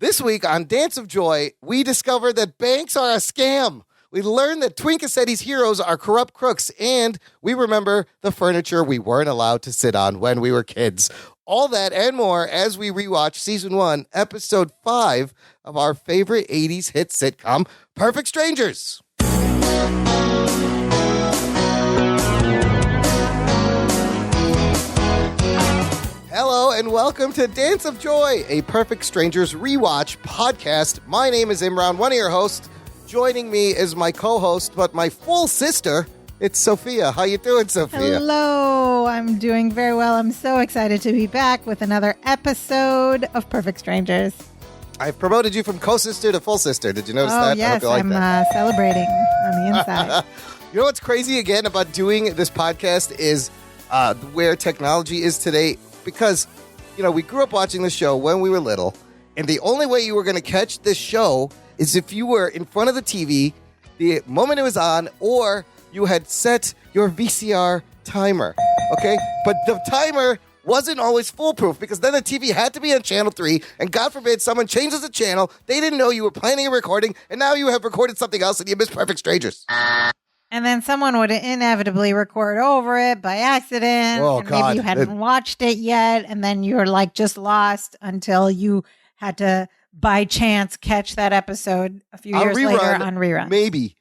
This week on Dance of Joy, we discover that banks are a scam. We learn that Twinkacetti's heroes are corrupt crooks, and we remember the furniture we weren't allowed to sit on when we were kids. All that and more as we rewatch Season 1, Episode 5 of our favorite 80s hit sitcom, Perfect Strangers. Hello and welcome to Dance of Joy, a Perfect Strangers rewatch podcast. My name is Imran, one of your hosts. Joining me is my co-host, but my full sister, it's Sophia. How you doing, Sophia? Hello, I'm doing very well. I'm so excited to be back with another episode of Perfect Strangers. I've promoted you from co-sister to full sister. Did you notice that? Yes, I'm celebrating on the inside. You know what's crazy again about doing this podcast is where technology is today? Because, you know, we grew up watching the show when we were little, and the only way you were going to catch this show is if you were in front of the TV the moment it was on, or you had set your VCR timer, okay? But the timer wasn't always foolproof, because then the TV had to be on Channel 3, and God forbid someone changes the channel, they didn't know you were planning a recording, and now you have recorded something else and you missed Perfect Strangers. And then someone would inevitably record over it by accident. Oh, and God. Maybe you hadn't watched it yet. And then you're like just lost until you had to, by chance, catch that episode a few years later on rerun.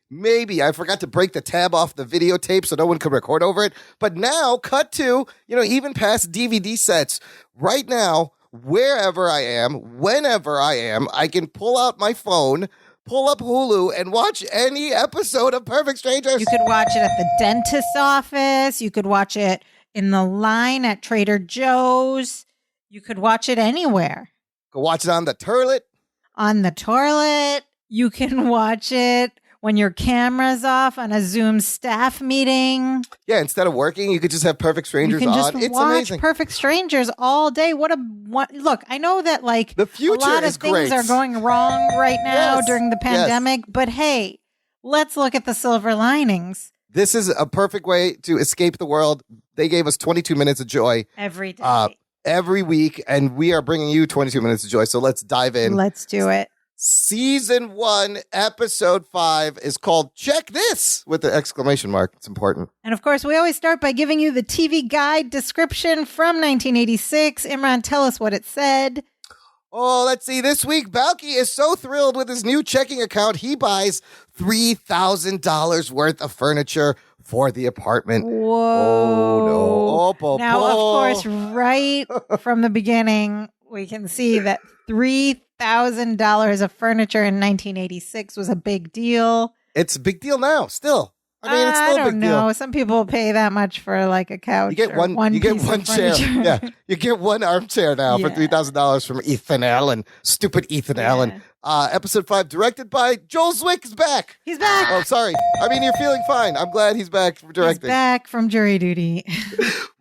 Maybe. I forgot to break the tab off the videotape so no one could record over it. But now, cut to, even past DVD sets. Right now, wherever I am, whenever I am, I can pull out my phone, pull up Hulu, and watch any episode of Perfect Strangers. You could watch it at the dentist's office. You could watch it in the line at Trader Joe's. You could watch it anywhere. Go watch it on the toilet. On the toilet. You can watch it when your camera's off on a Zoom staff meeting. Yeah, instead of working, you could just have Perfect Strangers on. You can just watch amazing. Perfect Strangers all day. Look, I know that the future a lot of things are going wrong right now during the pandemic, but hey, let's look at the silver linings. This is a perfect way to escape the world. They gave us 22 minutes of joy every day. Every week, and we are bringing you 22 minutes of joy. So let's dive in. Let's do it. Season 1, Episode 5 is called Check This with the exclamation mark. It's important. And of course, we always start by giving you the TV guide description from 1986. Imran, tell us what it said. Oh, let's see. This week, Balki is so thrilled with his new checking account, he buys $3,000 worth of furniture for the apartment. Whoa. Oh, no. Now, of course, right from the beginning, we can see that $3,000 of furniture in 1986 was a big deal. It's a big deal now, still. I mean, it's still a big deal. I don't know. Some people pay that much for like a couch. You get one chair. Yeah, you get one armchair now for $3,000 from Ethan Allen. Stupid Ethan Allen. Episode 5, directed by Joel Zwick, is back. He's back. Oh, sorry. I mean, you're feeling fine. I'm glad he's back for directing. He's back from jury duty.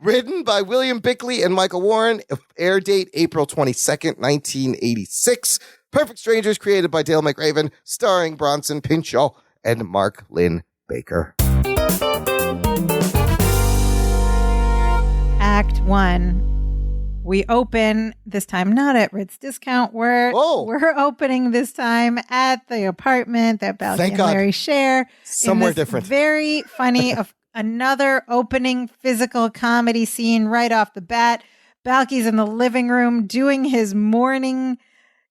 Written by William Bickley and Michael Warren. Air date April 22nd, 1986. Perfect Strangers, created by Dale McRaven, starring Bronson Pinchot and Mark Lynn Baker. Act 1. We open this time not at Ritz Discount. We're opening this time at the apartment that Balki and Larry share. Somewhere different. Very funny. Another opening physical comedy scene right off the bat. Balki's in the living room doing his morning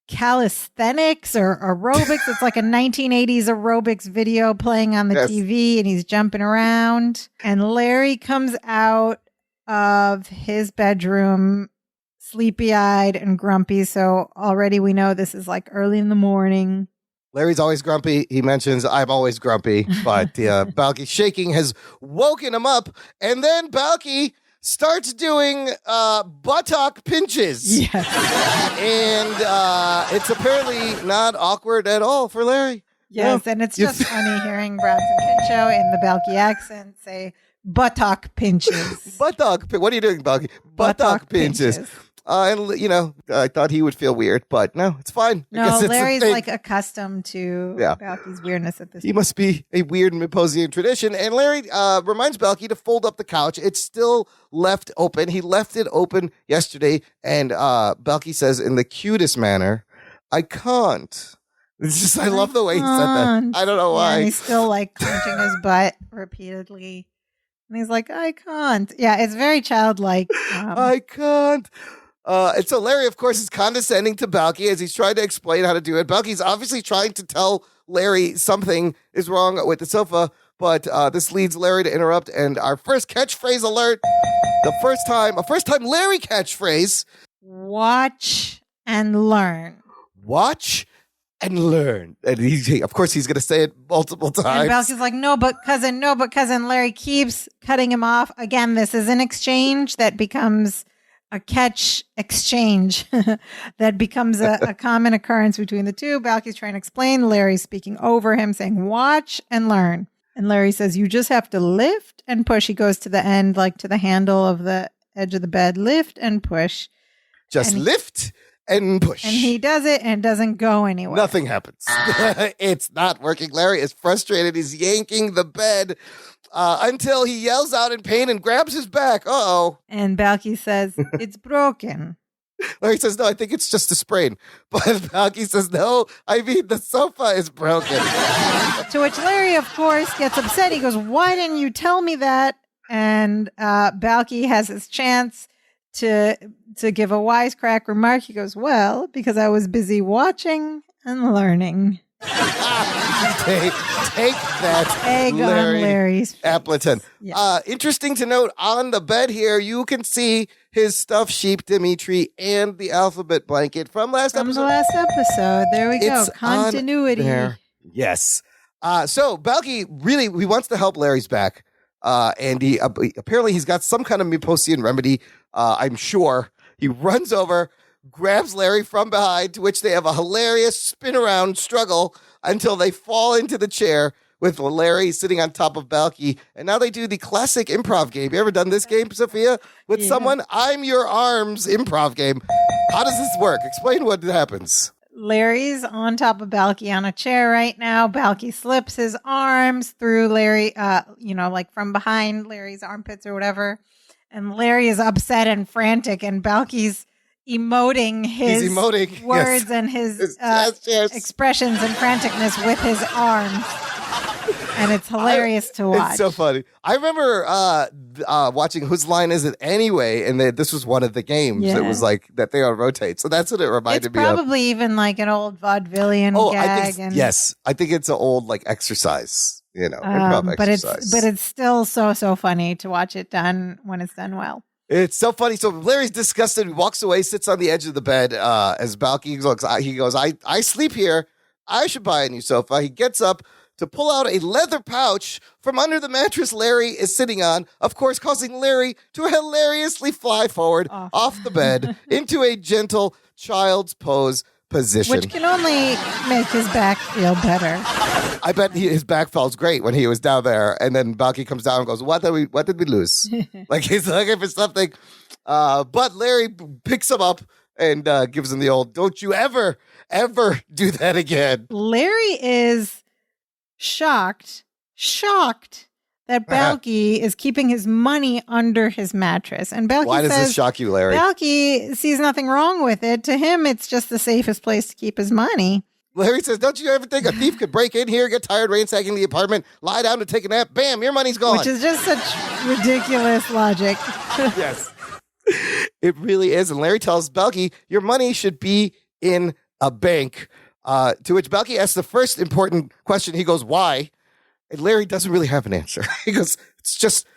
calisthenics or aerobics. It's like a 1980s aerobics video playing on the TV, and he's jumping around. And Larry comes out of his bedroom sleepy-eyed and grumpy. So already we know this is like early in the morning. Larry's always grumpy. He mentions, I'm always grumpy. But Balki shaking has woken him up. And then Balki starts doing buttock pinches. Yes. And it's apparently not awkward at all for Larry. Yes, and it's just funny hearing Bronson Pinchot in the Balki accent say buttock pinches. What are you doing, Balki? Buttock pinches. And, I thought he would feel weird, but no, it's fine. No, Larry's like accustomed to Balki's weirdness at this point. He must be a weird Myposian tradition. And Larry reminds Balki to fold up the couch. It's still left open. He left it open yesterday. And Balki says in the cutest manner, I can't. It's just, I love the way he said that. I don't know why. And he's still like clenching his butt repeatedly. And he's like, I can't. Yeah, it's very childlike. I can't. And so Larry, of course, is condescending to Balky as he's trying to explain how to do it. Balky's obviously trying to tell Larry something is wrong with the sofa, but this leads Larry to interrupt. And our first catchphrase alert, a first time Larry catchphrase. Watch and learn. Watch and learn. And of course, he's going to say it multiple times. And Balky's like, no, but cousin. Larry keeps cutting him off. Again, this is an exchange that becomes a catch exchange that becomes a common occurrence between the two. Balky's trying to explain. Larry's speaking over him, saying, watch and learn. And Larry says, you just have to lift and push. He goes to the end, like to the handle of the edge of the bed. Lift and push. Lift and push. And he does it and it doesn't go anywhere. Nothing happens. It's not working. Larry is frustrated. He's yanking the bed until he yells out in pain and grabs his back. Uh-oh. And Balky says, it's broken. Larry says, no, I think it's just a sprain. But Balky says, no, I mean, the sofa is broken. To which Larry, of course, gets upset. He goes, why didn't you tell me that? And Balky has his chance to give a wisecrack remark. He goes, well, because I was busy watching and learning. Take that, egg on Larry's face. Appleton. Yeah. Interesting to note, on the bed here, you can see his stuffed sheep, Dimitri, and the alphabet blanket from last episode. There we go. Continuity. Yes. So Balky really, he wants to help Larry's back. And he apparently he's got some kind of Myposian remedy, I'm sure. He runs over, grabs Larry from behind, to which they have a hilarious spin around struggle until they fall into the chair with Larry sitting on top of Balky. And now they do the classic improv game. You ever done this game, Sophia? With someone? I'm your arms improv game. How does this work? Explain what happens. Larry's on top of Balky on a chair right now. Balky slips his arms through Larry, like from behind Larry's armpits or whatever. And Larry is upset and frantic, and Balky's emoting his words and his expressions and franticness with his arms. And it's hilarious to watch. It's so funny. I remember watching Whose Line Is It Anyway? And this was one of the games. Yeah. It was like that they on rotate. So that's what it reminded me of. It's probably even like an old vaudevillian gag. Yes. I think it's an old like exercise, improv exercise. But it's still so funny to watch it done when it's done well. It's so funny. So Larry's disgusted. He walks away, sits on the edge of the bed as Balky looks. He goes, I sleep here. I should buy a new sofa. He gets up to pull out a leather pouch from under the mattress Larry is sitting on, of course, causing Larry to hilariously fly forward off the bed into a gentle child's pose position. Which can only make his back feel better. I bet his back felt great when he was down there. And then Balky comes down and goes, what did we lose? Like he's looking for something. But Larry picks him up and gives him the old, don't you ever do that again. Larry is shocked that Balky is keeping his money under his mattress. And Balky Why does this shock you, Larry? Balky sees nothing wrong with it. To him, it's just the safest place to keep his money. Larry says, don't you ever think a thief could break in here, get tired ransacking the apartment, lie down to take a nap, bam, your money's gone. Which is just such ridiculous logic. Yes. It really is. And Larry tells Balky, your money should be in a bank. To which Balky asks the first important question. He goes, why? And Larry doesn't really have an answer. He goes, it's just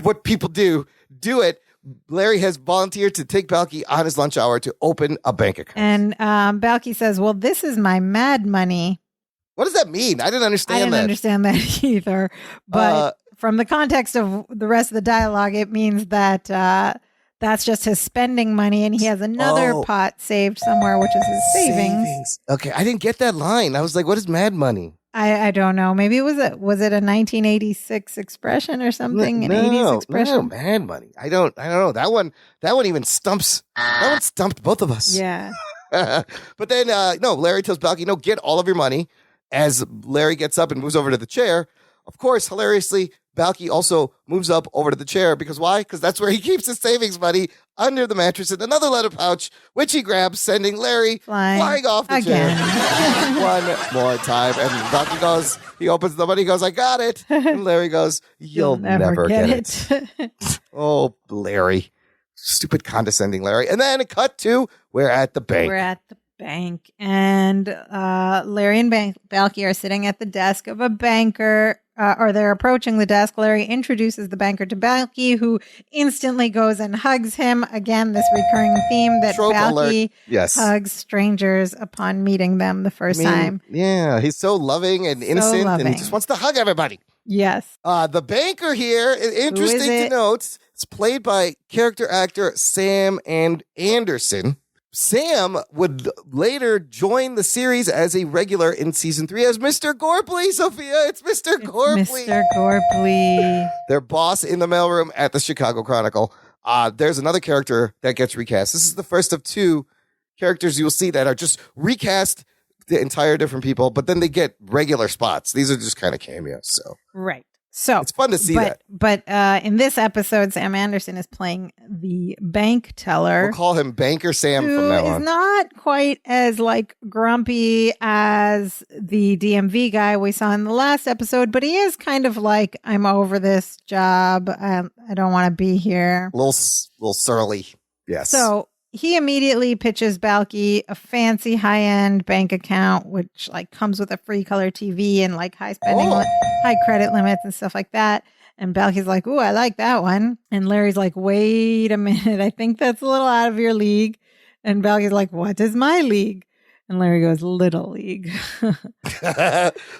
what people do. Do it. Larry has volunteered to take Balky on his lunch hour to open a bank account. And Balky says, well, this is my mad money. What does that mean? I didn't understand that. I didn't understand that either. But from the context of the rest of the dialogue, it means that that's just his spending money, and he has another pot saved somewhere, which is his savings. Okay, I didn't get that line. I was like, what is mad money? I don't know. Maybe was it a 1986 expression or something? An 80s expression? No, mad money. I don't know. That one even stumps. That one stumped both of us. Yeah. But then, Larry tells Balky, get all of your money. As Larry gets up and moves over to the chair, Of course, hilariously, Balky also moves up over to the chair because why? Because that's where he keeps his savings money under the mattress in another letter pouch, which he grabs, sending Larry flying off the chair one more time. And Balky goes, he opens the money, he goes, I got it. And Larry goes, you'll never get it. Oh, Larry. Stupid condescending Larry. And then cut to, we're at the bank. We're at the bank. And Larry and Balky are sitting at the desk of a banker. Or they're approaching the desk. Larry introduces the banker to Balky, who instantly goes and hugs him. Again, this recurring theme that Trope Balky yes. hugs strangers upon meeting them the first time. Yeah, he's so loving and innocent, and he just wants to hug everybody. Yes. The banker here, interesting to note, it's played by character actor Sam Anderson. Sam would later join the series as a regular in season 3 as Mr. Gorpley, Sophia. It's Mr. Gorpley. Mr. Gorpley. Their boss in the mailroom at the Chicago Chronicle. There's another character that gets recast. This is the first of 2 characters you'll see that are just recast the entire different people, but then they get regular spots. These are just kind of cameos. So right. So it's fun to see that. But in this episode, Sam Anderson is playing the bank teller. We'll call him Banker Sam from now on. He's not quite as grumpy as the DMV guy we saw in the last episode, but he is kind of like, I'm over this job. I don't want to be here. A little surly. Yes. So he immediately pitches Balky a fancy high-end bank account, which comes with a free color TV and high spending, high credit limits and stuff like that. And Balky's like, ooh, I like that one. And Larry's like, wait a minute. I think that's a little out of your league. And Balky's like, what is my league? And Larry goes, Little League.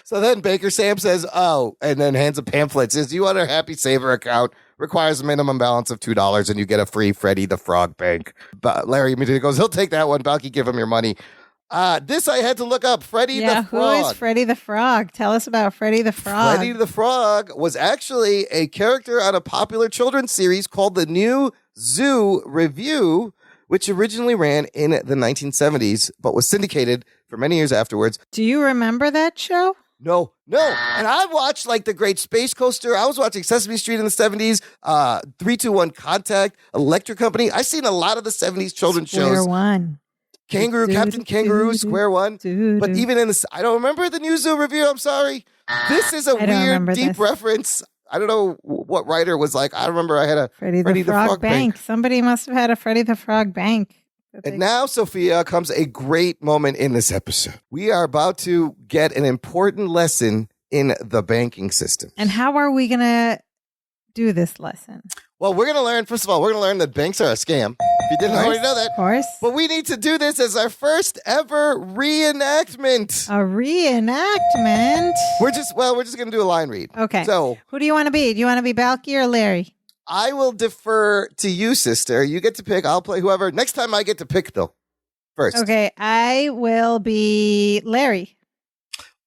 So then Banker Sam says, oh, and then hands a pamphlet. Says, you want a Happy Saver account? Requires a minimum balance of $2 and you get a free Freddy the Frog bank. But Larry immediately goes, he'll take that one. Balky, give him your money. This I had to look up. Freddy the Frog. Who is Freddy the Frog? Tell us about Freddy the Frog. Freddy the Frog was actually a character on a popular children's series called The New Zoo Review, which originally ran in the 1970s, but was syndicated for many years afterwards. Do you remember that show? No. And I watched The Great Space Coaster. I was watching Sesame Street in the 70s, 3-2-1 Contact, Electric Company. I've seen a lot of the 70s children's shows. Square One. Kangaroo, Captain Kangaroo, Square One. But even in this, I don't remember the New Zoo Review. I'm sorry. This is a weird, deep reference. I don't know what writer was like, I remember I had a Freddy the Frog bank. Somebody must have had a Freddy the Frog bank. And now, Sophia, comes a great moment in this episode. We are about to get an important lesson in the banking system. And how are we going to do this lesson? Well, we're going to learn, first of all, we're going to learn that banks are a scam. If you didn't already know that. Of course. But we need to do this as our first ever reenactment. A reenactment? We're just going to do a line read. Okay. So, who do you want to be? Do you want to be Balky or Larry? I will defer to you, sister. You get to pick. I'll play whoever. Next time I get to pick, though. First. Okay. I will be Larry.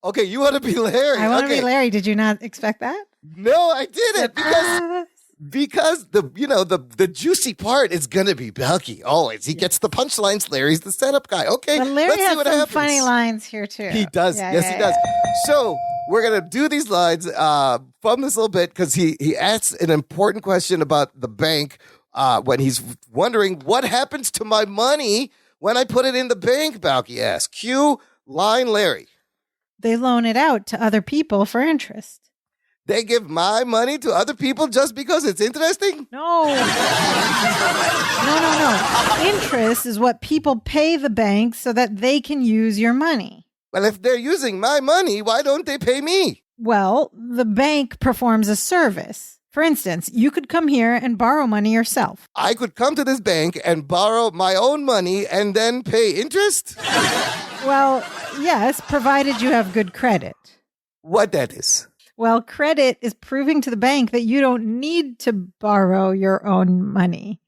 Okay. You want to be Larry. I want to be Larry. Did you not expect that? No, I didn't. Because the juicy part is going to be Balky. Always. He gets the punchlines. Larry's the setup guy. Okay. But Larry let's see has what some happens. funny lines here, too. He does. He does. So we're going to do these lines from this little bit because he asks an important question about the bank when he's wondering what happens to my money when I put it in the bank, Balky asks. Cue line Larry. They loan it out to other people for interest. They give my money to other people just because it's interesting? No. No. Interest is what people pay the bank so that they can use your money. Well, if they're using my money, why don't they pay me? Well, the bank performs a service. For instance, you could come here and borrow money yourself. I could come to this bank and borrow my own money and then pay interest? Well, yes, provided you have good credit. What that is? Well, credit is proving to the bank that you don't need to borrow your own money.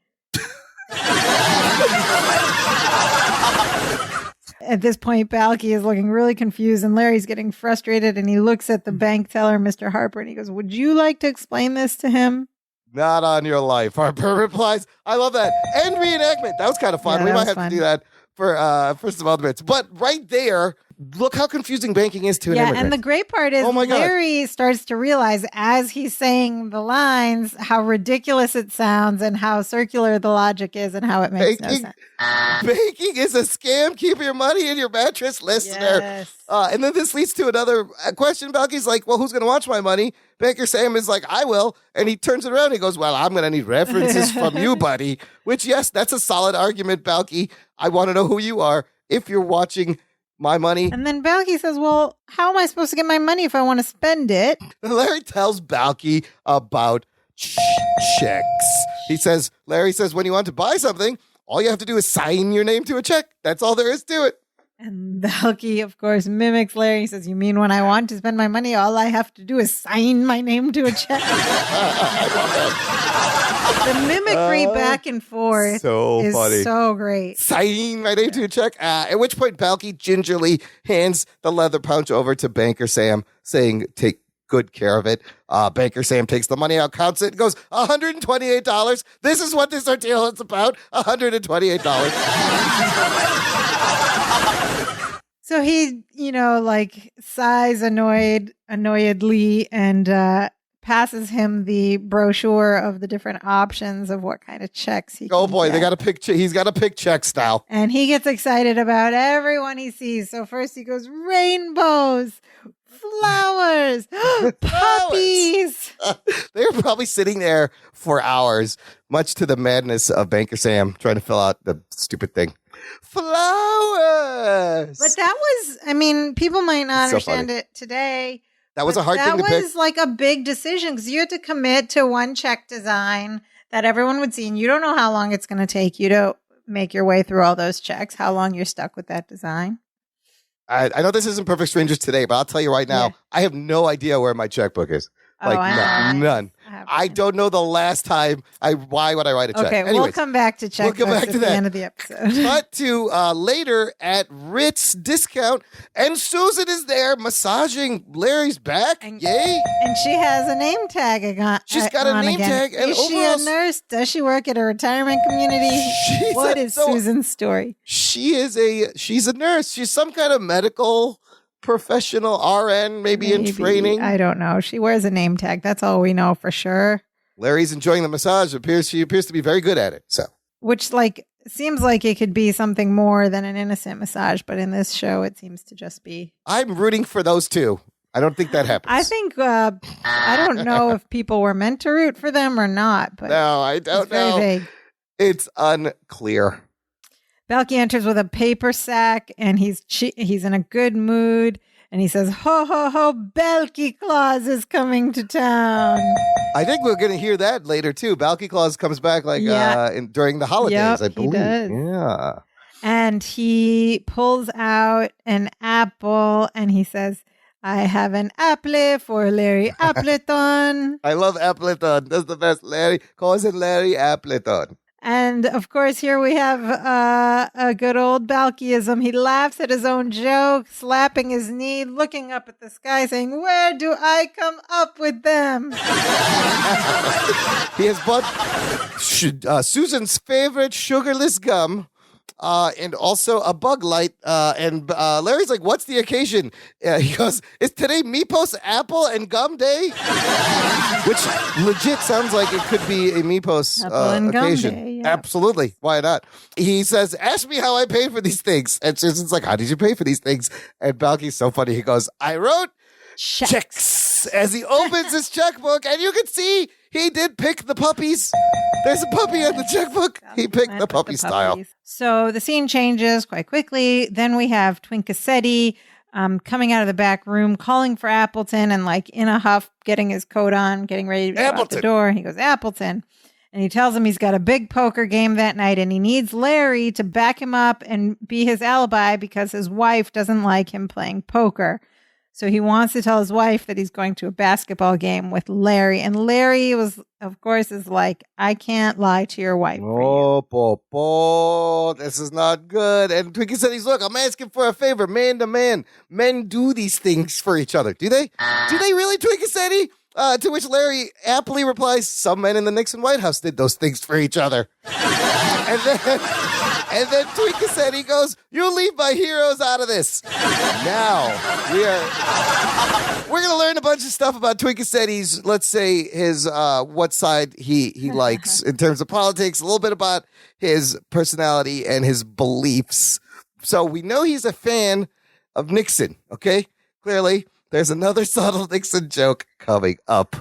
At this point, Balky is looking really confused and Larry's getting frustrated and he looks at the bank teller, Mr. Harper, and he goes, would you like to explain this to him? Not on your life, Harper replies. I love that. And reenactment. That was kind of fun. Yeah, we might have to do that for some other bits. But right there, look how confusing banking is to an immigrant. And the great part is Larry starts to realize as he's saying the lines how ridiculous it sounds and how circular the logic is and how it makes no sense. Banking is a scam. Keep your money in your mattress, listener. Yes. And then this leads to another question. Balky's like, well, who's going to watch my money? Banker Sam is like, I will. And he turns it around and he goes, well, I'm going to need references from you, buddy. Which, yes, that's a solid argument, Balky. I want to know who you are if you're watching my money. And then Balky says, well, how am I supposed to get my money if I want to spend it? And Larry tells Balky about checks. Larry says, when you want to buy something, all you have to do is sign your name to a check. That's all there is to it. And Balky, of course, mimics Larry. He says, you mean when I want to spend my money, all I have to do is sign my name to a check? The mimicry back and forth is funny. So great. Sign my name to a check. At which point, Balky gingerly hands the leather pouch over to Banker Sam, saying, take good care of it. Banker Sam takes the money out, counts it, and goes, $128. This is what this ordeal is about, $128. So he, sighs annoyedly and passes him the brochure of the different options of what kind of checks he can get. They got to pick. He's got to pick checks now. And he gets excited about everyone he sees. So first he goes, rainbows, flowers, puppies. They're probably sitting there for hours, much to the madness of Banker Sam trying to fill out the stupid thing. Flowers. But that was, people might not understand it today. That was a hard thing to pick. That was like a big decision because you had to commit to one check design that everyone would see. And you don't know how long it's going to take you to make your way through all those checks, how long you're stuck with that design. I know this isn't Perfect Strangers today, but I'll tell you right now, I have no idea where my checkbook is. None. I don't know the last time why would I write a check? Okay, we'll come back to checkbooks at the end of the episode. But to later at Ritz Discount, and Susan is there massaging Larry's back. Yay! And she has a name tag again. She's got a name tag. And is she a nurse? Does she work at a retirement community? What is Susan's story? She's a nurse. She's some kind of medical professional RN, maybe in training. I don't know. She wears a name tag. That's all we know for sure. Larry's enjoying the massage. She appears to be very good at it. So, which seems like it could be something more than an innocent massage, but in this show, it seems to just be. I'm rooting for those two. I don't think that happens. I think I don't know if people were meant to root for them or not. But no, I don't know. Very vague. It's unclear. Balky enters with a paper sack, and he's in a good mood, and he says, "Ho ho ho! Balky Claus is coming to town." I think we're going to hear that later too. Balky Claus comes back during the holidays, I believe. He does. Yeah, and he pulls out an apple, and he says, "I have an apple for Larry Appleton." I love Appleton. That's the best. Larry calls it Larry Appleton. And, of course, here we have a good old Balkyism. He laughs at his own joke, slapping his knee, looking up at the sky, saying, "Where do I come up with them?" He has bought Susan's favorite sugarless gum. And also a bug light. And Larry's like, what's the occasion? He goes, is today Meepos Apple and Gum Day? Which legit sounds like it could be a Meepos occasion. Gum Day, yeah. Absolutely. Why not? He says, ask me how I paid for these things. And Susan's like, how did you pay for these things? And Balky's so funny. He goes, I wrote checks as he opens his checkbook. And you can see he did pick the puppies. There's a puppy on the checkbook. He picked the puppy style. So the scene changes quite quickly. Then we have Twinkacetti coming out of the back room, calling for Appleton, and in a huff, getting his coat on, getting ready to go out the door. He goes, Appleton. And he tells him he's got a big poker game that night, and he needs Larry to back him up and be his alibi because his wife doesn't like him playing poker. So he wants to tell his wife that he's going to a basketball game with Larry. And Larry is like, I can't lie to your wife. This is not good. And Twinkie said, look, I'm asking for a favor, man to man. Men do these things for each other. Do they? Do they really, Twinkie? To which Larry aptly replies, some men in the Nixon White House did those things for each other. And then Twinkacetti goes, "You leave my heroes out of this." Now, we're going to learn a bunch of stuff about Twinkacetti's, let's say, his what side he likes in terms of politics, a little bit about his personality and his beliefs. So we know he's a fan of Nixon, okay? Clearly, there's another subtle Nixon joke coming up.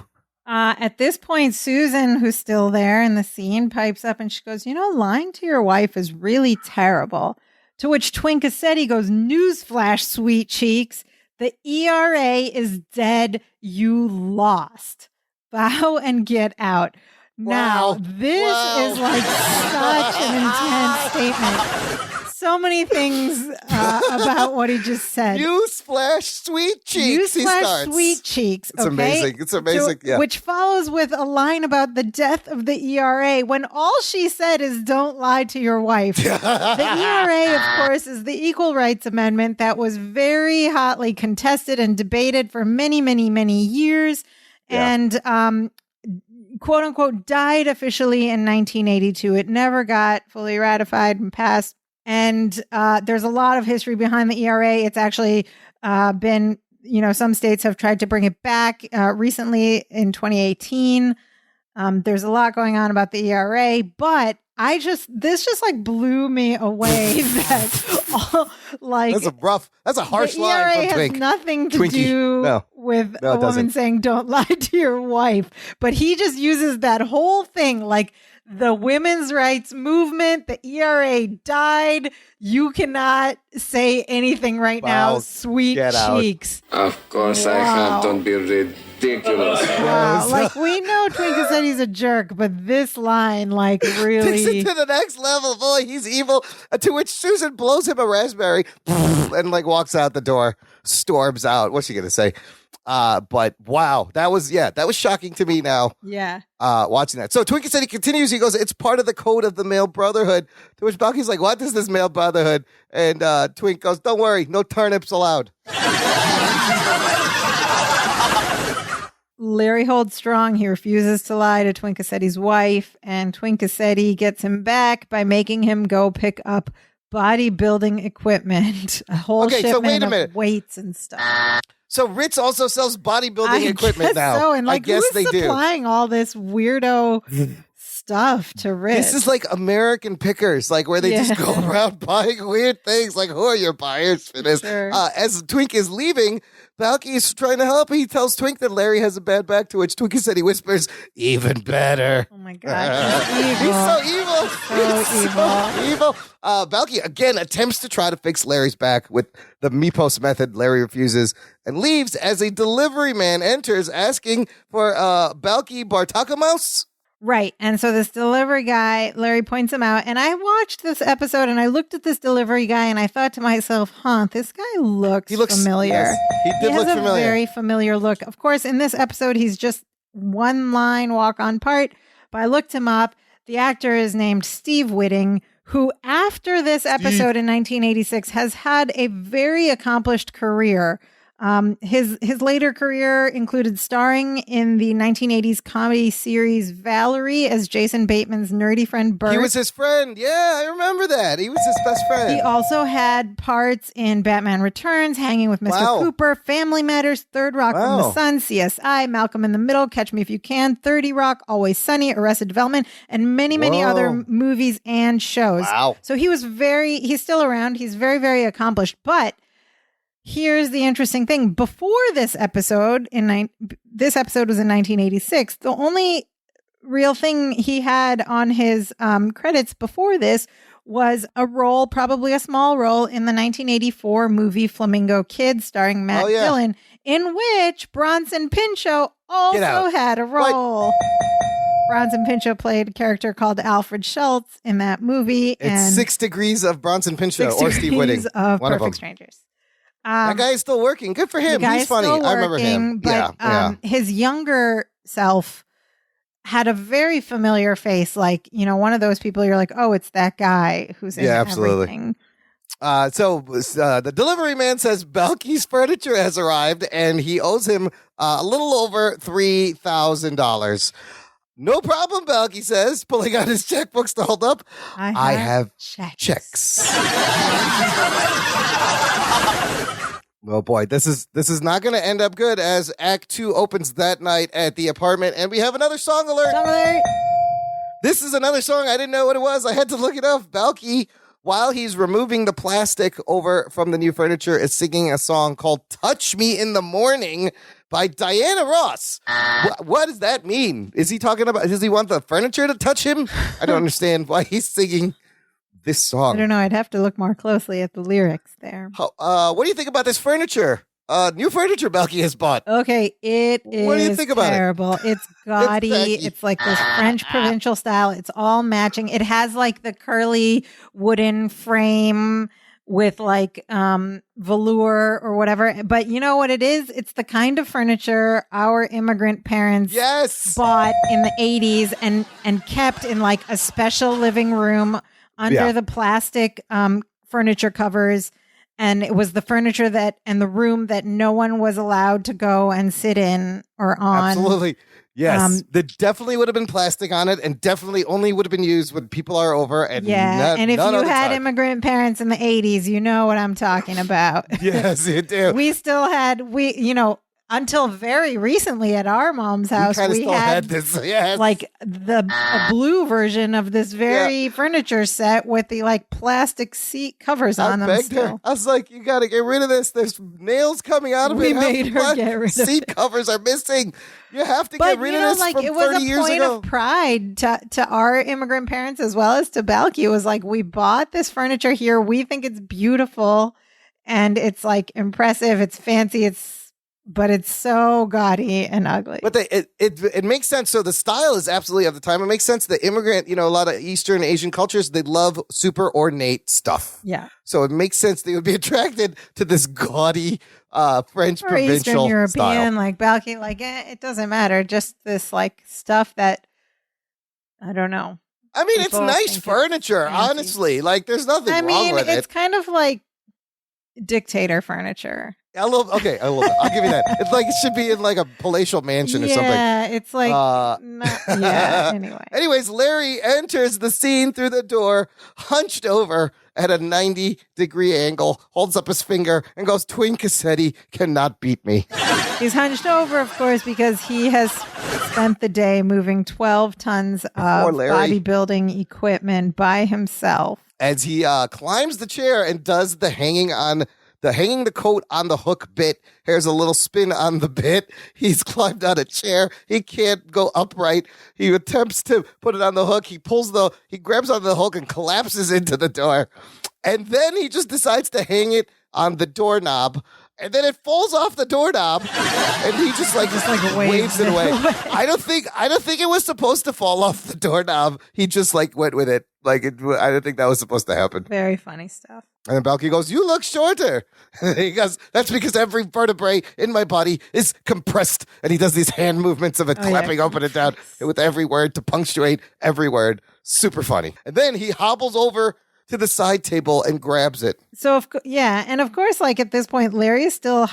At this point, Susan, who's still there in the scene, pipes up and she goes, lying to your wife is really terrible. To which Twinkacetti goes, "Newsflash, sweet cheeks. The ERA is dead. You lost. Bow and get out." Now, this is like such an intense statement. So many things about what he just said. Newsflash, sweet cheeks. Newsflash, sweet cheeks. It's amazing. It's amazing. Yeah. Which follows with a line about the death of the ERA when all she said is "don't lie to your wife." The ERA, of course, is the Equal Rights Amendment that was very hotly contested and debated for many, many, many years. Yeah. And quote unquote died officially in 1982. It never got fully ratified and passed. And there's a lot of history behind the ERA. It's actually been, some states have tried to bring it back recently in 2018. There's a lot going on about the ERA, but this just like blew me away that that's a harsh line ERA from Twink. has nothing to do with a woman saying "don't lie to your wife," but he just uses that whole thing like the women's rights movement. The ERA died. You cannot say anything right now. Sweet cheeks. Of course I have. Don't be ridiculous. Wow. Like, we know Twinkacetti's a jerk, but this line, like, really takes it to the next level. Boy, he's evil. To which Susan blows him a raspberry and like walks out the door, storms out. What's she gonna say? But wow, that was shocking to me now. Yeah. Watching that. So Twinkacetti continues. He goes, "It's part of the code of the male brotherhood." To which Balky's like, "What is this male brotherhood?" And Twink goes, "Don't worry, no turnips allowed." Larry holds strong. He refuses to lie to Twinkacetti's wife, and Twinkacetti gets him back by making him go pick up bodybuilding equipment, a whole shipment of weights and stuff. So Ritz also sells bodybuilding equipment now. So, and like, I guess who's supplying all this weirdo stuff to Ritz? This is like American Pickers, like where they just go around buying weird things. Like, who are your buyers for this? Sure. As Twink is leaving, Balky's trying to help. He tells Twink that Larry has a bad back, to which Twinkacetti whispers, "Even better." Oh my God, he's so evil. Balky again attempts to try to fix Larry's back with the Mipos method. Larry refuses and leaves as a delivery man enters asking for Balky Bartakamouse. Right. And so this delivery guy, Larry points him out. And I watched this episode and I looked at this delivery guy and I thought to myself, this guy looks familiar. Yes, he has a very familiar look. Of course, in this episode, he's just one line walk on part. But I looked him up. The actor is named Steve Whitting, who after this episode in 1986 has had a very accomplished career. His later career included starring in the 1980s comedy series Valerie as Jason Bateman's nerdy friend Bert. He was his friend. Yeah, I remember that. He was his best friend. He also had parts in Batman Returns, Hanging with Mr. Cooper, Family Matters, Third Rock from the Sun, CSI, Malcolm in the Middle, Catch Me If You Can, 30 Rock, Always Sunny, Arrested Development, and many, many other movies and shows. Wow. So he's still around. He's very, very accomplished, but here's the interesting thing. Before this episode, this episode was in 1986. The only real thing he had on his credits before this was a role, probably a small role, in the 1984 movie Flamingo Kid starring Matt Dillon, in which Bronson Pinchot also had a role. Bronson Pinchot played a character called Alfred Schultz in that movie. It's 6 Degrees of Bronson Pinchot or Steve Whitting. Of One Perfect of them. Strangers. That guy is still working. Good for him. He's funny. I remember him. But his younger self had a very familiar face. Like, one of those people you're like, oh, it's that guy who's in everything. So the delivery man says Balky's furniture has arrived and he owes him a little over $3,000. No problem, Balky says, pulling out his checkbooks to hold up. I have checks. Oh boy, this is not going to end up good as Act 2 opens that night at the apartment, and we have another song alert. Song alert. This is another song. I didn't know what it was. I had to look it up. Balky, while he's removing the plastic over from the new furniture, is singing a song called Touch Me in the Morning by Diana Ross. What does that mean? Is he talking about, does he want the furniture to touch him? I don't understand why he's singing this song. I don't know. I'd have to look more closely at the lyrics there. What do you think about this furniture? New furniture Balky has bought. Okay, it is What do you think about terrible. It's gaudy. It's like this French provincial style. It's all matching. It has like the curly wooden frame with like velour or whatever. But you know what it is? It's the kind of furniture our immigrant parents bought in the 80s and kept in like a special living room under the plastic furniture covers. And it was the furniture and the room that no one was allowed to go and sit in or on. Absolutely. Yes. There definitely would have been plastic on it and definitely only would have been used when people are over. And and if you had immigrant parents in the 80s, you know what I'm talking about. Yes, you do. We still had, until very recently at our mom's house, we had this, like a blue version of this very furniture set with the like plastic seat covers on them. Still. I was like, you got to get rid of this. There's nails coming out of it. We made her get rid of it. Seat covers are missing. You have to get rid of this from 30 years ago. It was a point of pride to our immigrant parents as well as to Balky. It was like, we bought this furniture here. We think it's beautiful and it's like impressive. It's fancy. But it's so gaudy and ugly. But it makes sense. So the style is absolutely of the time. It makes sense. The immigrant, a lot of Eastern Asian cultures, they love super ornate stuff. Yeah. So it makes sense they would be attracted to this gaudy French or provincial Eastern European, style. like Balky, it doesn't matter. Just this like stuff that, I don't know. I mean, it's nice furniture, honestly. Like, there's nothing wrong with it. It's kind of like dictator furniture. I love it. I'll give you that. It's like it should be in like a palatial mansion or something. Yeah, it's like anyway. Anyways, Larry enters the scene through the door, hunched over at a 90-degree angle, holds up his finger and goes, "Twinkacetti cannot beat me." He's hunched over, of course, because he has spent the day moving 12 tons of bodybuilding equipment by himself. As he climbs the chair and does the hanging the coat on the hook bit. Here's a little spin on the bit. He's climbed on a chair. He can't go upright. He attempts to put it on the hook. He grabs on the hook and collapses into the door. And then he just decides to hang it on the doorknob. And then it falls off the doorknob, and he just waves it away. I don't think it was supposed to fall off the doorknob. He just went with it. I don't think that was supposed to happen. Very funny stuff. And then Balky goes, "You look shorter." And he goes, "That's because every vertebrae in my body is compressed." And he does these hand movements of it, clapping up and down with every word to punctuate every word. Super funny. And then he hobbles over to the side table and grabs it. So, and of course, at this point, Larry is still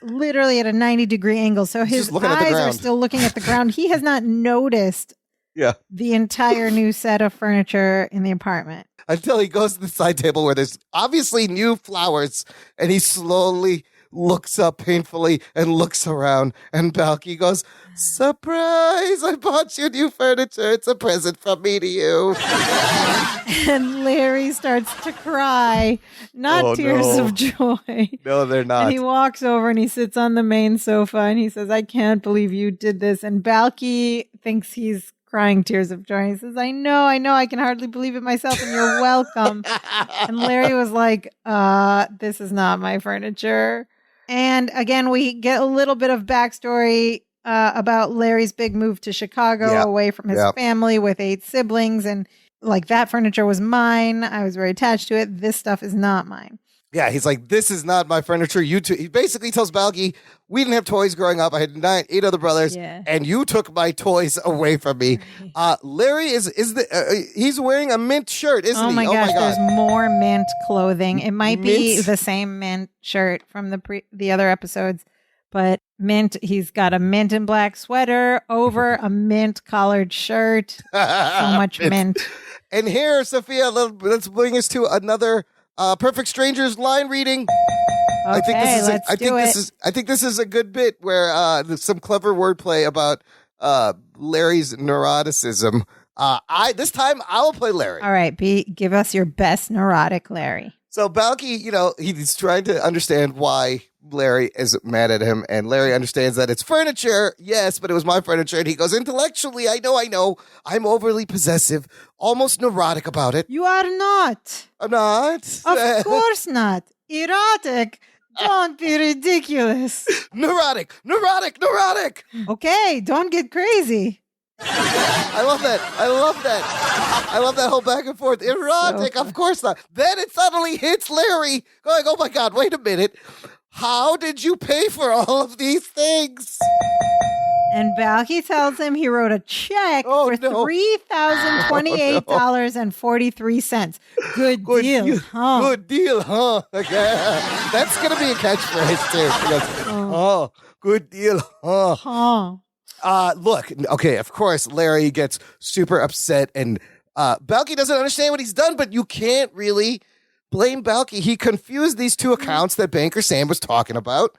literally at a 90-degree angle. So his eyes are still looking at the ground. He has not noticed the entire new set of furniture in the apartment. Until he goes to the side table where there's obviously new flowers, and he slowly looks up painfully and looks around, and Balky goes, "Surprise! I bought you new furniture. It's a present from me to you." And Larry starts to cry, not tears of joy. No, they're not. And he walks over and he sits on the main sofa and he says, "I can't believe you did this." And Balky thinks he's crying tears of joy. He says, I know, I can hardly believe it myself, and you're welcome." And Larry was like, "This is not my furniture." And again, we get a little bit of backstory about Larry's big move to Chicago, away from his family with 8 siblings. And that furniture was mine. I was very attached to it. This stuff is not mine. Yeah, he's like, "This is not my furniture. You two." He basically tells Balky, "We didn't have toys growing up. I had 8 other brothers, and you took my toys away from me." Larry he's wearing a mint shirt, isn't he? Oh my gosh, there's more mint clothing. It might be the same mint shirt from the other episodes, But mint, he's got a mint and black sweater over a mint collared shirt. So much mint. And here, Sophia, let's bring us to another Perfect Strangers line reading. Okay, I think this is a good bit where there's some clever wordplay about Larry's neuroticism. This time I will play Larry. All right, give us your best neurotic Larry. So Balky, he's trying to understand why Larry is mad at him, and Larry understands that it's furniture. Yes, but it was my furniture. And he goes, intellectually, I know. I'm overly possessive, almost neurotic about it. You are not. I'm not. Of course not. Erotic. Don't be ridiculous. Neurotic. Okay, don't get crazy. I love that. I love that whole back and forth. Erotic, of course not. Then it suddenly hits Larry going, oh my God, wait a minute. How did you pay for all of these things? And Balky tells him he wrote a check for $3,028.43. Good deal, huh? Good deal, huh? That's going to be a catchphrase, too. He goes, oh, good deal, huh? Look, okay, of course, Larry gets super upset, and Balky doesn't understand what he's done, but you can't really blame Balky. He confused these two accounts that Banker Sam was talking about.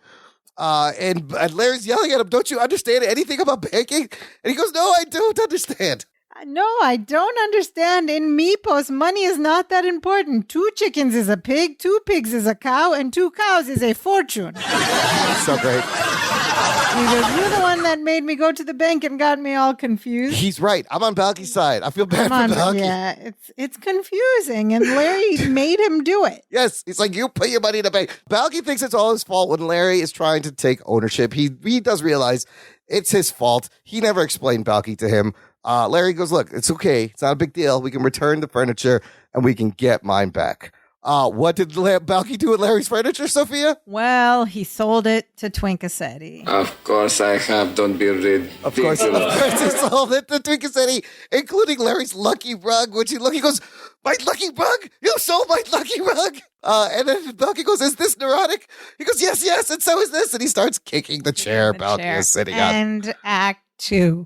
And Larry's yelling at him, don't you understand anything about banking? And he goes, no, I don't understand. No, I don't understand. In Meepos, money is not that important. 2 chickens is a pig, 2 pigs is a cow, and 2 cows is a fortune. So great. He goes, you're the one that made me go to the bank and got me all confused. He's right. I'm on Balky's side. I feel bad for Balky. Yeah, it's confusing, and Larry made him do it. Yes, he's like, you put your money in the bank. Balky thinks it's all his fault when Larry is trying to take ownership. He does realize it's his fault. He never explained Balky to him. Larry goes, look, it's okay. It's not a big deal. We can return the furniture and we can get mine back. What did Balky do with Larry's furniture, Sophia? Well, he sold it to Twinkacetti. Of course I have. Don't be ridiculous. Of course he sold it to Twinkacetti, including Larry's lucky rug, which he goes, my lucky rug? You sold my lucky rug? And then Balky goes, is this neurotic? He goes, yes, and so is this. And he starts kicking the chair Balky is sitting on. And Act 2.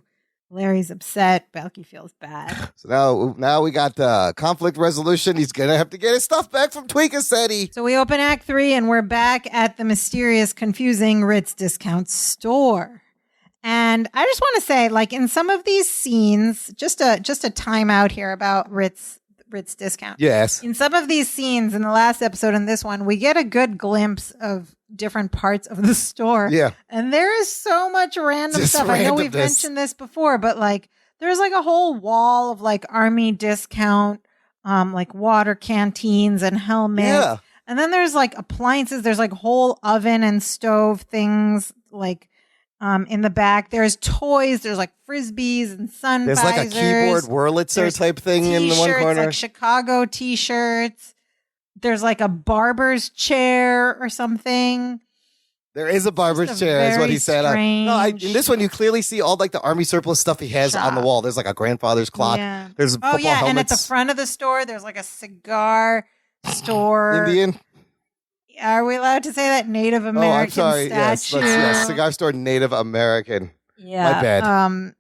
Larry's upset. Balky feels bad. So now we got the conflict resolution. He's going to have to get his stuff back from Twinkacetti. So we open Act 3 and we're back at the mysterious, confusing Ritz discount store. And I just want to say, like, in some of these scenes, just a time out here about Ritz discount. Yes. In some of these scenes in the last episode and this one, we get a good glimpse of different parts of the store. Yeah. And there is so much random stuff. I know we've mentioned this before, but like there's like a whole wall of like army discount, like water canteens and helmets. Yeah. And then there's like appliances. There's like whole oven and stove things like in the back. There's toys. There's like frisbees and sun There's visors. like a keyboard Wurlitzer type thing in the one corner. Like Chicago t-shirts. There's like a barber's chair or something. There is a barber's chair, is what he said. In this one, you clearly see all like the army surplus stuff he has on the wall. There's like a grandfather's clock. Yeah. There's football helmets. And at the front of the store, there's like a cigar store. Indian. Are we allowed to say that? Native American statue. Yes, cigar store Native American. Yeah. My bad.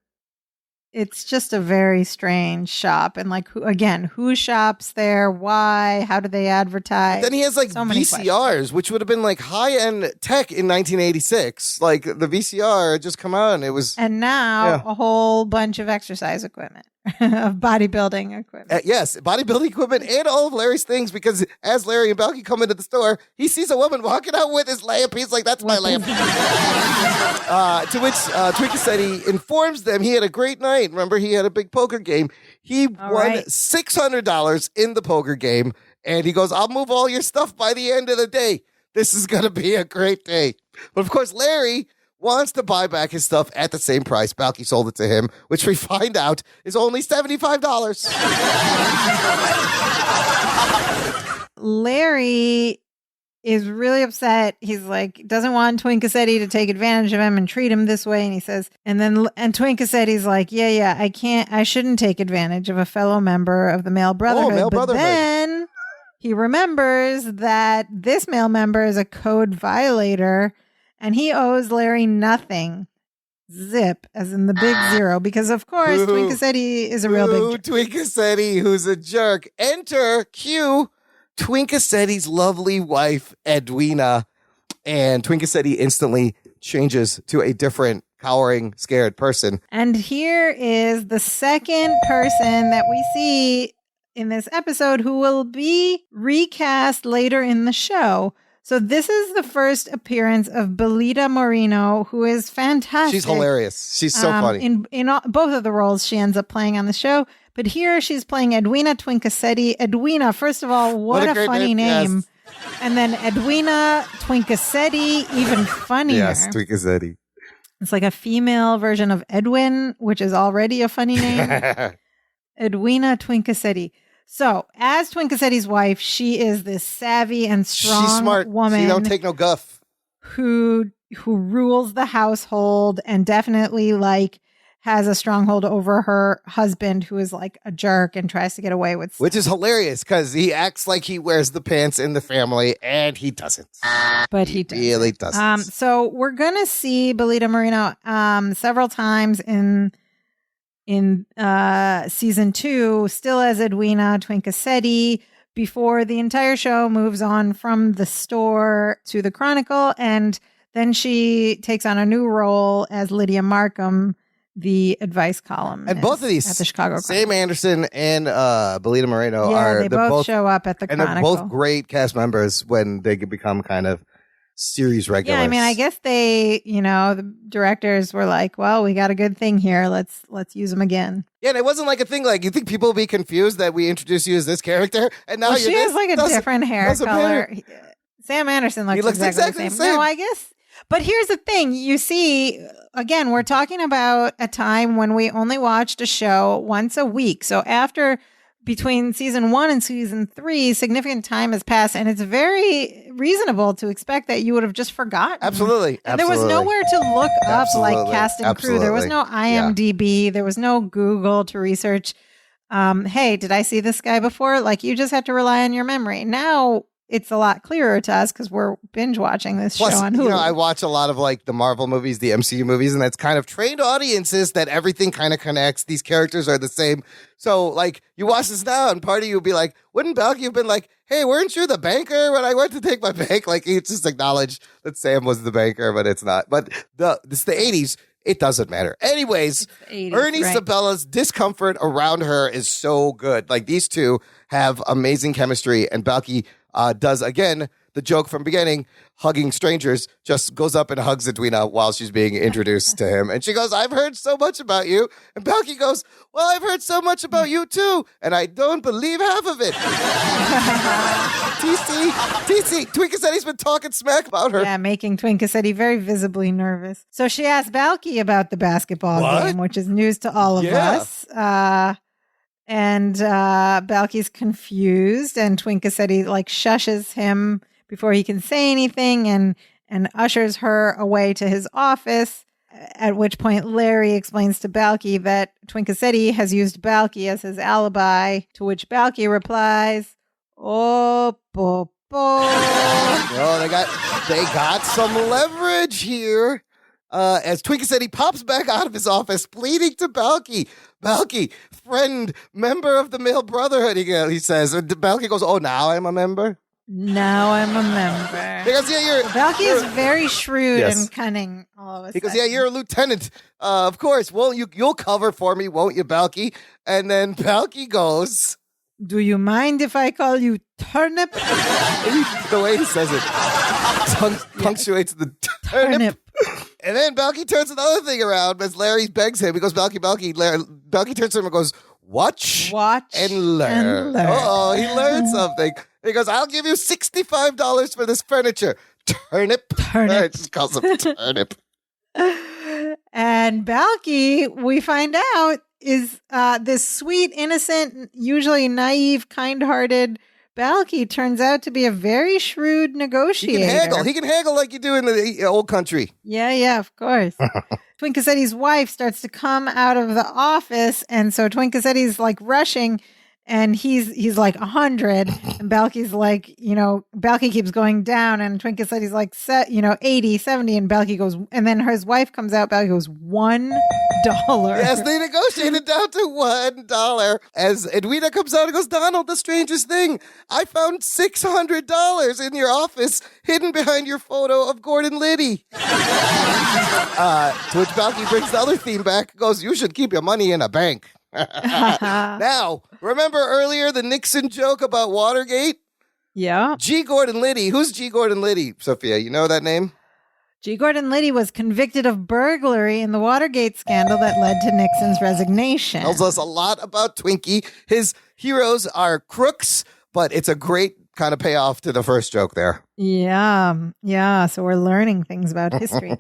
It's just a very strange shop. And like, who shops there? Why? How do they advertise? Then he has like VCRs, which would have been like high-end tech in 1986. Like the VCR had just come out and it was... And now a whole bunch of exercise equipment. Of bodybuilding equipment. Yes, bodybuilding equipment and all of Larry's things, because as Larry and Balky come into the store, he sees a woman walking out with his lamp. He's like, that's my lamp. To which Twinkacetti informs them he had a great night. Remember, he had a big poker game. He won $600 in the poker game, and he goes, I'll move all your stuff by the end of the day. This is going to be a great day. But of course, Larry wants to buy back his stuff at the same price. Balky sold it to him, which we find out is only $75. Larry is really upset. He's like, doesn't want Twinkacetti to take advantage of him and treat him this way. And he says, and Twinkacetti's like, I shouldn't take advantage of a fellow member of the male brotherhood. Then he remembers that this male member is a code violator. and he owes Larry nothing. Zip, as in the big zero, because of course Twinkacetti is a real big jerk. Twinkacetti, who's a jerk. Enter Q, Twinkacetti's lovely wife, Edwina. And Twinkacetti instantly changes to a different, cowering, scared person. And here is the second person that we see in this episode who will be recast later in the show. So this is the first appearance of Belita Moreno, who is fantastic. She's hilarious. She's so funny. In both of the roles she ends up playing on the show. But here she's playing Edwina Twinkacetti. Edwina, first of all, what a funny name. Yes. And then Edwina Twinkacetti, even funnier. Yes, Twinkacetti. It's like a female version of Edwin, which is already a funny name. Edwina Twinkacetti. So, as Twinkacetti's wife, she is this savvy and strong She's smart. woman. She don't take no guff. Who rules the household and definitely has a stronghold over her husband, who is like a jerk and tries to get away with stuff. Which is hilarious because he acts like he wears the pants in the family and he doesn't. But he doesn't. Really doesn't. So we're going to see Belita Moreno several times in season 2, still as Edwina Twinkacetti, before the entire show moves on from the store to the Chronicle, and then she takes on a new role as Lydia Markham, the advice column. And both of these, at the Chicago Sam Anderson and Belita Moreno, they both show up at the Chronicle. And they're both great cast members when they become kind of series regulars. Yeah, I mean, I guess they, the directors were like, well, we got a good thing here. Let's use them again. Yeah, and it wasn't like a thing like, you think people will be confused that we introduce you as this character? And now she has like a different hair color. Sam Anderson looks exactly the same. No, I guess. But here's the thing. You see, again, we're talking about a time when we only watched a show once a week. So between season 1 and season 3, significant time has passed, and it's very reasonable to expect that you would have just forgotten. Absolutely. And there was nowhere to look up like cast and crew. There was no IMDb. There was no Google to research. Hey, did I see this guy before? Like, you just had to rely on your memory. Now it's a lot clearer to us because we're binge watching this show on Hulu. I watch a lot of like the Marvel movies, the MCU movies, and that's kind of trained audiences that everything kind of connects. These characters are the same. So like you watch this now and part of you will be like, wouldn't Balky have been like, hey, weren't you the banker when I went to take my bank? Like he just acknowledged that Sam was the banker, but it's not. But this is the 80s. It doesn't matter. Anyways, 80s, Ernie Sabella's discomfort around her is so good. Like these two have amazing chemistry, and Balky does, again, the joke from beginning, hugging strangers, just goes up and hugs Edwina while she's being introduced to him. And she goes, I've heard so much about you. And Balky goes, well, I've heard so much about you too. And I don't believe half of it. TC, Twinkacetti's been talking smack about her. Yeah, making Twinkacetti very visibly nervous. So she asked Balky about the basketball game, which is news to all of us. And Balky's confused, and Twinkacetti shushes him before he can say anything and ushers her away to his office, at which point Larry explains to Balky that Twinkacetti has used Balky as his alibi, to which Balky replies, oh, bo, bo. Well, they got some leverage here. As Twinkacetti pops back out of his office, pleading to Balky. Balky, friend, member of the Male Brotherhood, he says. And Balky goes, oh, now I'm a member? Now I'm a member. Because, Balky is very shrewd and cunning all of a sudden. He goes, yeah, you're a lieutenant. Of course. Well, you'll cover for me, won't you, Balky? And then Balky goes, do you mind if I call you Turnip? The way he says it punctuates the turnip. And then Balky turns another thing around as Larry begs him. He goes, Balky. Balky turns to him and goes, watch and learn. Uh-oh, he learned something. He goes, I'll give you $65 for this furniture. Turnip. Just calls him Turnip. And Balky, we find out, is this sweet, innocent, usually naive, kind-hearted Balky turns out to be a very shrewd negotiator. He can haggle like you do in the old country. Yeah, of course. Twinkacetti's wife starts to come out of the office, and so Twinkacetti's rushing, And he's like 100, and Balky's like, Balky keeps going down, and Twinkacetti's like, 80, 70, and Balky goes, and then his wife comes out, Balky goes, $1. Yes, they negotiated down to $1. As Edwina comes out and goes, Donald, the strangest thing, I found $600 in your office hidden behind your photo of Gordon Liddy. To which Balky brings the other theme back, goes, you should keep your money in a bank. Now, remember earlier the Nixon joke about Watergate? Yeah. G. Gordon Liddy. Who's G. Gordon Liddy, Sophia? You know that name? G. Gordon Liddy was convicted of burglary in the Watergate scandal that led to Nixon's resignation. Tells us a lot about Twinkie. His heroes are crooks, but it's a great kind of payoff to the first joke there. Yeah. So we're learning things about history.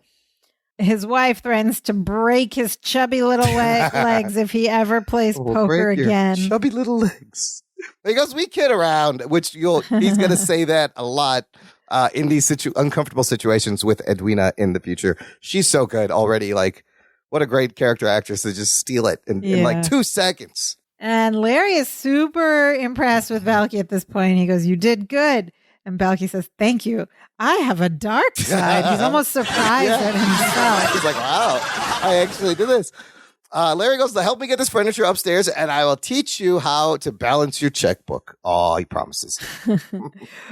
His wife threatens to break his chubby little legs if he ever plays poker again. Chubby little legs. He goes, we kid around, which he's going to say that a lot in these uncomfortable situations with Edwina in the future. She's so good already. Like, what a great character actress to just steal it in like 2 seconds. And Larry is super impressed with Balky at this point. He goes, you did good. And Balky says, thank you. I have a dark side. He's almost surprised at himself. He's like, wow, I actually did this. Larry goes, help me get this furniture upstairs, and I will teach you how to balance your checkbook. Oh, he promises.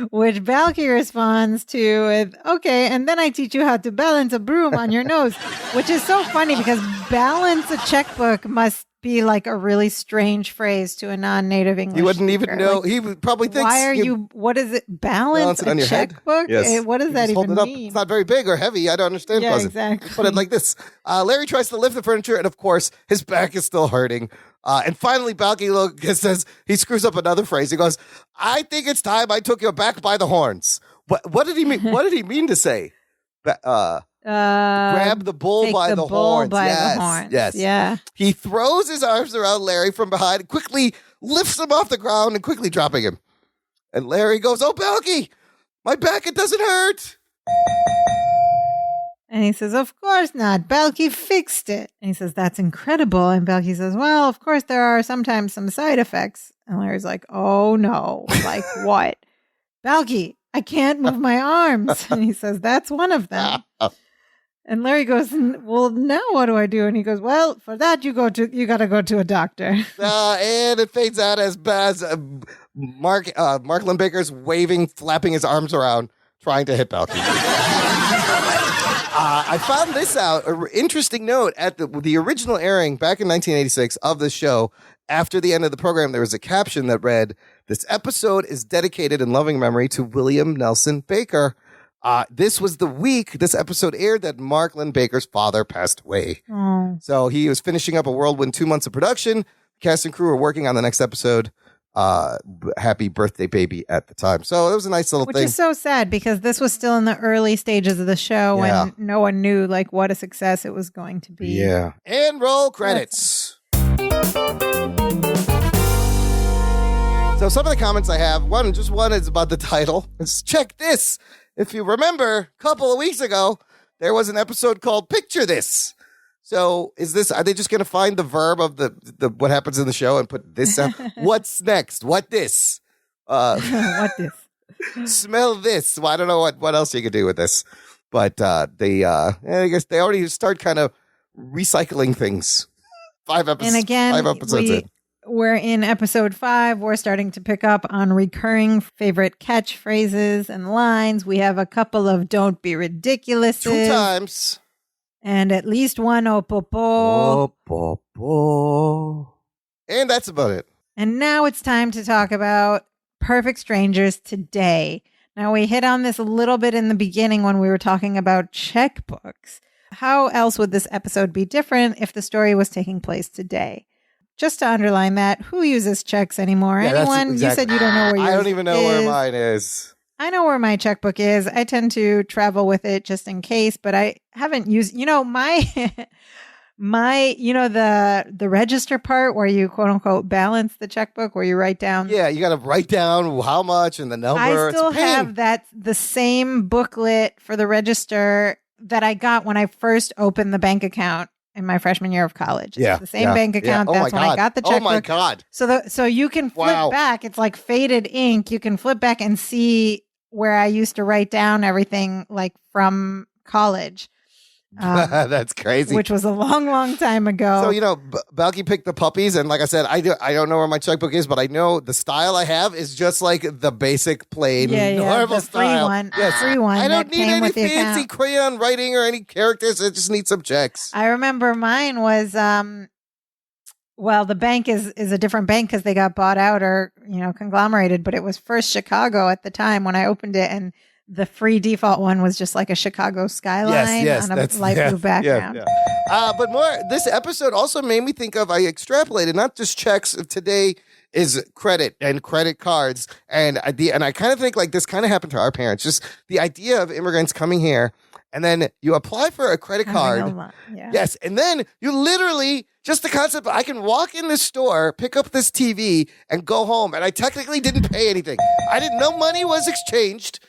Which Balky responds to with, okay, and then I teach you how to balance a broom on your nose, which is so funny because balance a checkbook must be like a really strange phrase to a non-native English He wouldn't speaker. even know. Like, he would probably think, why are you, what is it, balance it on a your checkbook? head? Yes. What does that even mean? It's not very big or heavy. I don't understand. Yeah, Pleasant. exactly. Put it like this. Larry tries to lift the furniture, and of course, his back is still hurting. And finally, Balky says, he screws up another phrase. He goes, I think it's time I took your back by the horns. What did he mean? What did he mean to say? Grab the bull by the horns. Yes. Yeah. He throws his arms around Larry from behind, quickly lifts him off the ground and quickly dropping him. And Larry goes, oh, Balky, my back, it doesn't hurt. And he says, of course not. Balky fixed it. And he says, that's incredible. And Balky says, well, of course there are sometimes some side effects. And Larry's like, oh no. Like what? Balky, I can't move my arms. And he says, that's one of them. And Larry goes, well, now what do I do? And he goes, well, for that you got to go to a doctor. And it fades out as Mark Lindbaker's waving, flapping his arms around, trying to hit Balky. I found this out, an interesting note, at the original airing back in 1986 of the show. After the end of the program, there was a caption that read, this episode is dedicated in loving memory to William Nelson Baker. This was the week this episode aired that Mark Lindbaker's father passed away. Oh. So he was finishing up a whirlwind 2 months of production. Cast and crew were working on the next episode. Happy birthday, baby, at the time. So it was a nice little thing. Which is so sad because this was still in the early stages of the show when no one knew like what a success it was going to be. Yeah. And roll credits. So some of the comments I have, one is about the title. It's check this. If you remember, a couple of weeks ago, there was an episode called Picture This. So are they just going to find the verb of the what happens in the show and put this out? What's next? What this? What this? Smell this. Well, I don't know what else you could do with this. But I guess they already start kind of recycling things. 5 episodes. And again, 5 episodes in. We're in episode 5. We're starting to pick up on recurring favorite catchphrases and lines. We have a couple of don't be ridiculous. 2 times. And at least one opopo. Opopo. And that's about it. And now it's time to talk about Perfect Strangers today. Now, we hit on this a little bit in the beginning when we were talking about checkbooks. How else would this episode be different if the story was taking place today? Just to underline that, who uses checks anymore? Yeah, anyone? Exactly. You said you don't know where yours is. I don't even know where mine is. I know where my checkbook is. I tend to travel with it just in case, but I haven't used, my the register part where you quote unquote balance the checkbook where you write down. Yeah, you got to write down how much and the number. I still have the same booklet for the register that I got when I first opened the bank account in my freshman year of college. Yeah, It's the same bank account. Oh That's my when God. I got the checkbook. Oh my God. So you can flip back. It's like faded ink. You can flip back and see where I used to write down everything like from college. That's crazy. Which was a long, long time ago. So, Balky picked the puppies, and like I said, I don't know where my checkbook is, but I know the style I have is just like the basic, plain, normal the free style. one. Yes. Free one. I don't need any fancy account. crayon writing or any characters. I just need some checks. I remember mine was, the bank is a different bank because they got bought out or, conglomerated, but it was First Chicago at the time when I opened it, and the free default one was just like a Chicago skyline on a light blue background. But this episode also made me think of, I extrapolated, not just checks. Today is credit and credit cards. And I kind of think like this kind of happened to our parents. Just the idea of immigrants coming here, and then you apply for a credit card. Yes. And then you literally, just the concept, I can walk in this store, pick up this TV, and go home. And I technically didn't pay anything. I didn't know money was exchanged.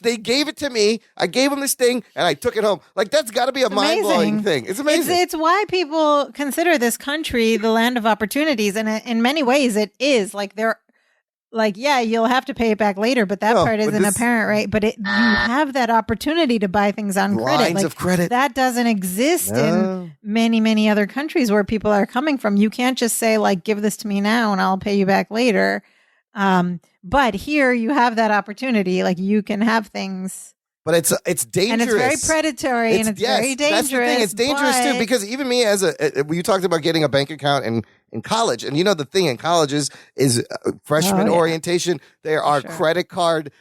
They gave it to me. I gave them this thing and I took it home. Like, that's got to be a mind-blowing thing. It's amazing. It's why people consider this country the land of opportunities. And in many ways it is. Like, you'll have to pay it back later, but that part isn't apparent, right? But you have that opportunity to buy things on credit. Lines of credit. That doesn't exist in many, many other countries where people are coming from. You can't just say, like, give this to me now and I'll pay you back later. But here you have that opportunity. Like, you can have things. But it's dangerous. And it's very predatory and it's very dangerous. That's the thing. It's dangerous too, because even me you talked about getting a bank account in college. And the thing in colleges is freshman orientation. There are credit card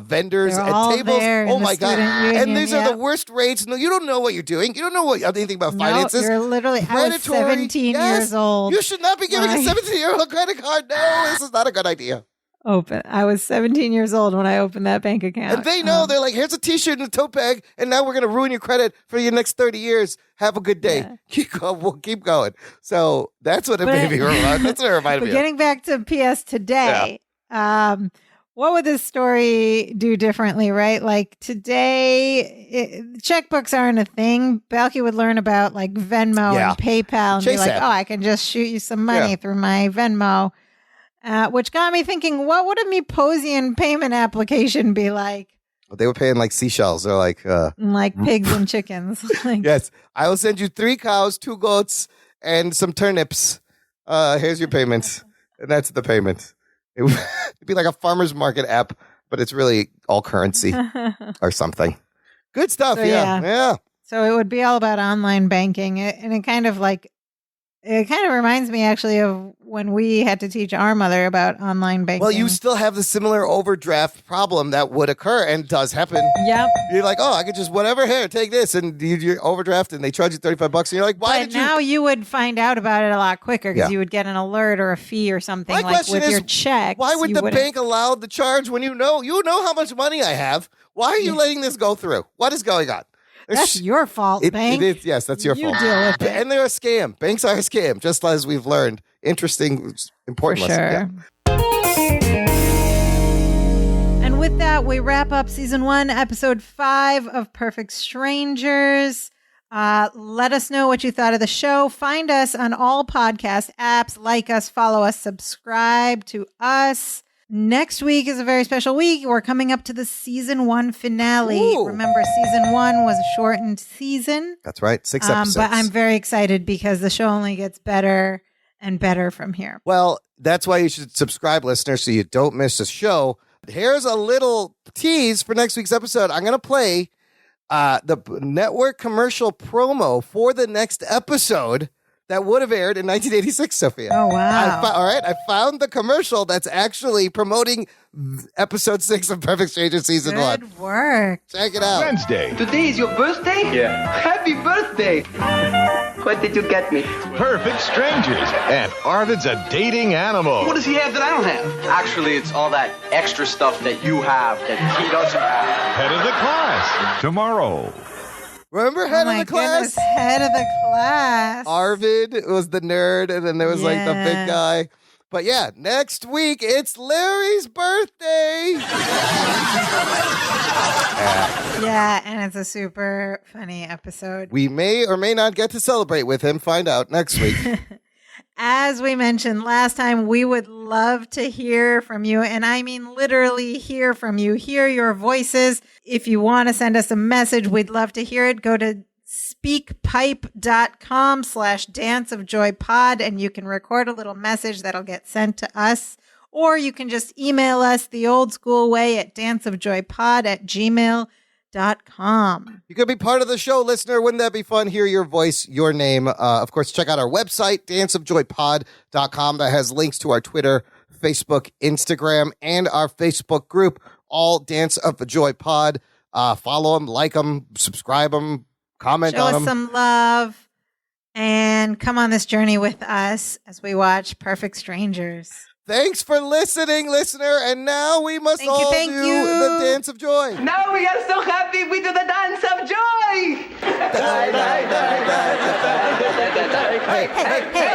vendors They're at all tables. there Oh my God. Union, and these are the worst rates. No, you don't know what you're doing. You don't know anything about finances. You're literally, I was 17 years old. You should not be giving a 17-year-old credit card. No, this is not a good idea. I was 17 years old when I opened that bank account. And they know. They're like, here's a t-shirt and a tote bag, and now we're going to ruin your credit for your next 30 years. Have a good day. Yeah. We'll keep going. So that's what it made me remind. That's what it reminded me of. But getting back to PS today, what would this story do differently, right? Like, today, checkbooks aren't a thing. Balky would learn about like Venmo and PayPal and be like, I can just shoot you some money through my Venmo. Which got me thinking, what would a Meposian payment application be like? Well, they were paying like seashells. They're like pigs and chickens. Yes. I will send you 3 cows, 2 goats, and some turnips. Here's your payment. And that's the payment. It'd be like a farmer's market app, but it's really all currency or something. Good stuff. Yeah. So it would be all about online banking. And it kind of reminds me actually of when we had to teach our mother about online banking. Well, you still have the similar overdraft problem that would occur and does happen. Yep. You're like, I could just here, take this, and you overdraft, and they charge you $35, and you're like, why did you? Now you would find out about it a lot quicker because you would get an alert or a fee or something. My question is, your check. Why would the bank allow the charge when you know how much money I have? Why are you letting this go through? What is going on? That's your fault, bank. It is, yes, that's your fault. You deal with it. And they're a scam. Banks are a scam, just as we've learned. Interesting, important lesson. Yeah. And with that, we wrap up season 1, episode 5 of Perfect Strangers. Let us know what you thought of the show. Find us on all podcast apps. Like us, follow us, subscribe to us. Next week is a very special week. We're coming up to the season 1 finale. Ooh. Remember, season 1 was a shortened season. That's right. 6 episodes. But I'm very excited because the show only gets better and better from here. Well, that's why you should subscribe, listeners, so you don't miss the show. Here's a little tease for next week's episode. I'm going to play the network commercial promo for the next episode that would have aired in 1986, Sophia. Oh, wow. I found the commercial that's actually promoting episode 6 of Perfect Strangers season 1. Good work. Check it out. Wednesday. Today is your birthday? Yeah. Happy birthday! What did you get me? Perfect Strangers. And Arvid's a dating animal. What does he have that I don't have? Actually, it's all that extra stuff that you have that he doesn't have. Head of the class. Tomorrow. Remember head of the class? Goodness, head of the class. Arvid was the nerd, and then there was like the big guy. But yeah, next week, it's Larry's birthday. Yeah, and it's a super funny episode. We may or may not get to celebrate with him. Find out next week. As we mentioned last time, we would love to hear from you. And I mean literally hear from you, hear your voices. If you want to send us a message, we'd love to hear it. Go to speakpipe.com/danceofjoypod and you can record a little message that'll get sent to us. Or you can just email us the old school way at danceofjoypod@gmail.com. You could be part of the show, listener. Wouldn't that be fun? Hear your voice, your name. Of course, check out our website, danceofjoypod.com. That has links to our Twitter, Facebook, Instagram, and our Facebook group, all Dance of the Joy Pod. Follow them, like them, subscribe them, comment Show on us them. some love and come on this journey with us as we watch Perfect Strangers. Thanks for listening, listener. And now we must Thank you, all thank do you. the Dance of Joy. Now we are so happy we do the dance of joy. Hey, hey, hey.